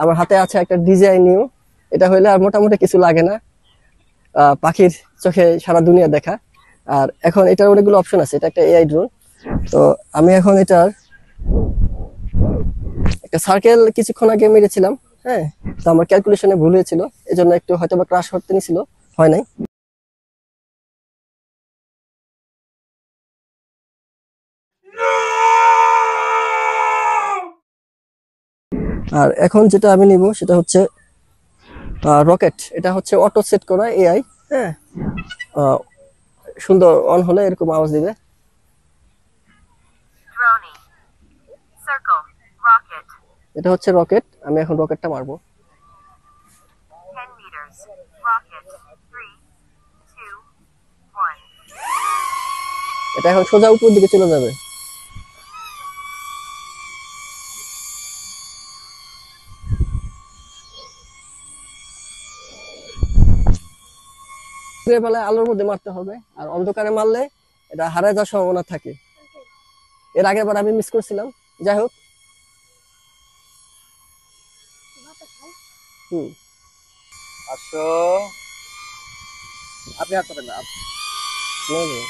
আমার হাতে আছে একটা ডিজাই নিউ। এটা হইলে আর মোটামুটি কিছু লাগে না, পাখির চোখে সারা দুনিয়া দেখা। আর এখন এটার অনেকগুলো অপশন আছে, এটা একটা এআই ড্রোন। তো আমি এখন এটার একটা সার্কেল কিছুক্ষণ আগে মেরেছিলাম। হ্যাঁ, তো আমার ক্যালকুলেশনে ভুল হয়েছিল, এজন্য একটু হয়তো বা ক্রাশ করতে নিছিল, হয় নাই। আর এখন যেটা আমি নিব সেটা হচ্ছে রকেট। এটা হচ্ছে অটো সেট করা এআই। হ্যাঁ, আহ, সুন্দর অন হলে এরকম আওয়াজ দিবে। এটা হচ্ছে রকেট, আমি এখন রকেটটা মারবো। এটা এখন সোজা উপর দিকে চলে যাবে। দিনের বেলায় আলোর মধ্যে মারতে হবে, আর অন্ধকারে মারলে এটা হারায় যাওয়ার সম্ভাবনা থাকে। এর আগের বার আমি মিস করছিলাম। যাই হোক। হুম। আসো, আপনি আসতে পারেন না। নেই, নেই।